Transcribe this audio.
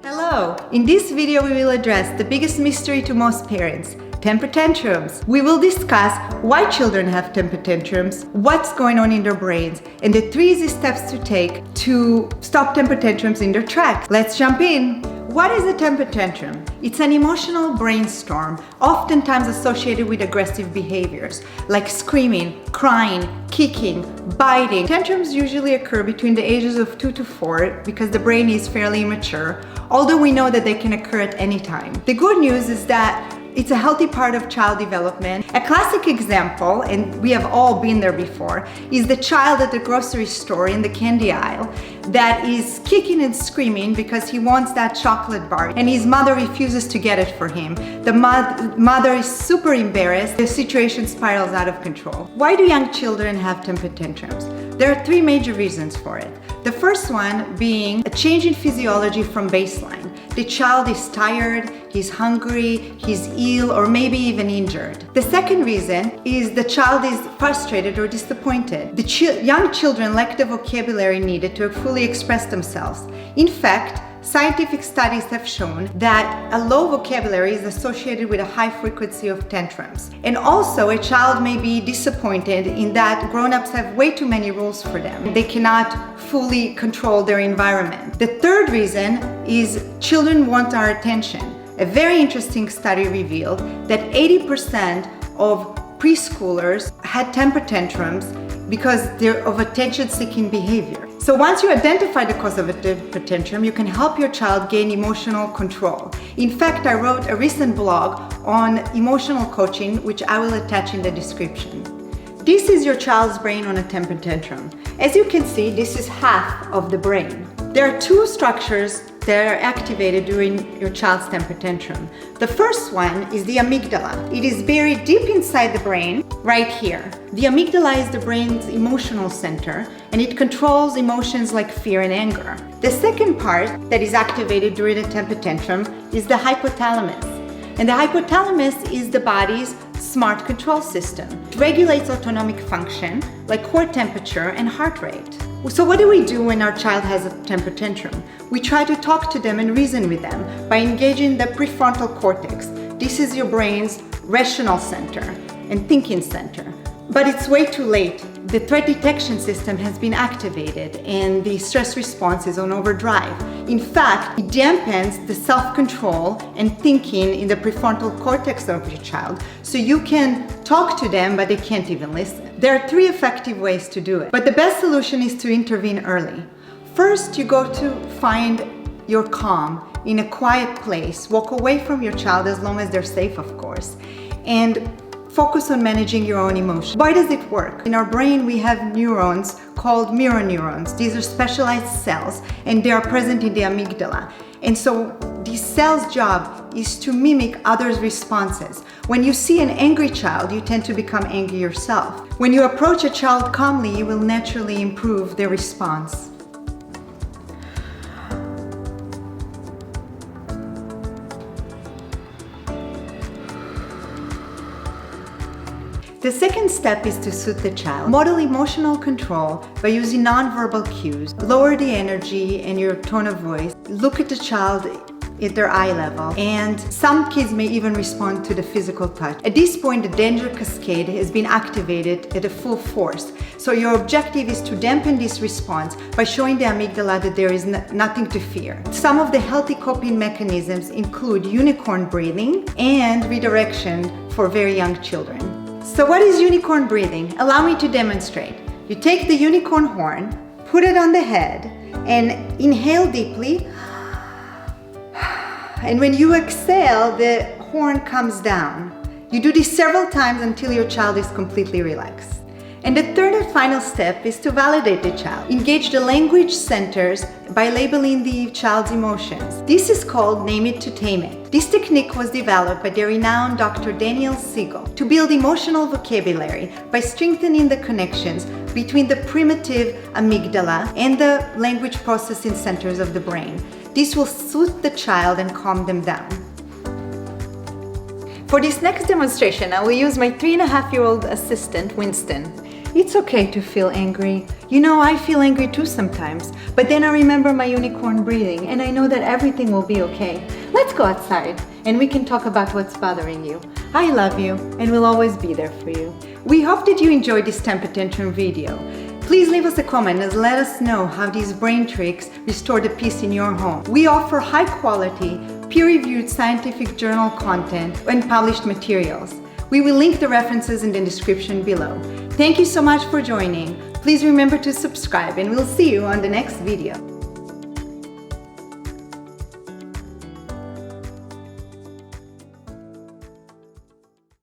Hello! In this video we will address the biggest mystery to most parents, temper tantrums. We will discuss why children have temper tantrums, what's going on in their brains, and the 3 easy steps to take to stop temper tantrums in their tracks. Let's jump in! What is a temper tantrum? It's an emotional brainstorm, oftentimes associated with aggressive behaviors, like screaming, crying, kicking, biting. Tantrums usually occur between the ages of 2 to 4 because the brain is fairly immature, although we know that they can occur at any time. The good news is that it's a healthy part of child development. A classic example, and we have all been there before, is the child at the grocery store in the candy aisle that is kicking and screaming because he wants that chocolate bar and his mother refuses to get it for him. The mother is super embarrassed. The situation spirals out of control. Why do young children have temper tantrums? There are 3 major reasons for it. The first one being a change in physiology from baseline. The child is tired, he's hungry, he's ill, or maybe even injured. The second reason is the child is frustrated or disappointed. The young children lack the vocabulary needed to fully express themselves. In fact, scientific studies have shown that a low vocabulary is associated with a high frequency of tantrums. And also, a child may be disappointed in that grown-ups have way too many rules for them. They cannot fully control their environment. The third reason is children want our attention. A very interesting study revealed that 80% of preschoolers had temper tantrums because they're of attention-seeking behavior. So once you identify the cause of a temper tantrum, you can help your child gain emotional control. In fact, I wrote a recent blog on emotional coaching, which I will attach in the description. This is your child's brain on a temper tantrum. As you can see, this is half of the brain. There are 2 structures that are activated during your child's temper tantrum. The first one is the amygdala. It is buried deep inside the brain, right here. The amygdala is the brain's emotional center, and it controls emotions like fear and anger. The second part that is activated during a temper tantrum is the hypothalamus. And the hypothalamus is the body's smart control system. It regulates autonomic function like core temperature and heart rate. So what do we do when our child has a temper tantrum? We try to talk to them and reason with them by engaging the prefrontal cortex. This is your brain's rational center and thinking center. But it's way too late. The threat detection system has been activated and the stress response is on overdrive. In fact, it dampens the self-control and thinking in the prefrontal cortex of your child, so you can talk to them but they can't even listen. There are 3 effective ways to do it, but the best solution is to intervene early. First, you go to find your calm in a quiet place. Walk away from your child as long as they're safe, of course, and focus on managing your own emotions. Why does it work? In our brain, we have neurons called mirror neurons. These are specialized cells, and they are present in the amygdala. And so these cells' job is to mimic others' responses. When you see an angry child, you tend to become angry yourself. When you approach a child calmly, you will naturally improve their response. The second step is to soothe the child. Model emotional control by using nonverbal cues. Lower the energy and your tone of voice. Look at the child at their eye level, and some kids may even respond to the physical touch. At this point, the danger cascade has been activated at a full force. So your objective is to dampen this response by showing the amygdala that there is nothing to fear. Some of the healthy coping mechanisms include unicorn breathing and redirection for very young children. So what is unicorn breathing? Allow me to demonstrate. You take the unicorn horn, put it on the head, and inhale deeply. And when you exhale, the horn comes down. You do this several times until your child is completely relaxed. And the third and final step is to validate the child. Engage the language centers by labeling the child's emotions. This is called name it to tame it. This technique was developed by the renowned Dr. Daniel Siegel to build emotional vocabulary by strengthening the connections between the primitive amygdala and the language processing centers of the brain. This will soothe the child and calm them down. For this next demonstration, I will use my 3.5-year-old assistant, Winston. it's okay to feel angry. You know, I feel angry too sometimes, but then I remember my unicorn breathing and I know that everything will be okay. Let's go outside and we can talk about what's bothering you. I love you and will always be there for you. We hope that you enjoyed this temper tantrum video. Please leave us a comment and let us know how these brain tricks restore the peace in your home. We offer high quality, peer-reviewed scientific journal content and published materials. We will link the references in the description below. Thank you so much for joining. Please remember to subscribe and we'll see you on the next video.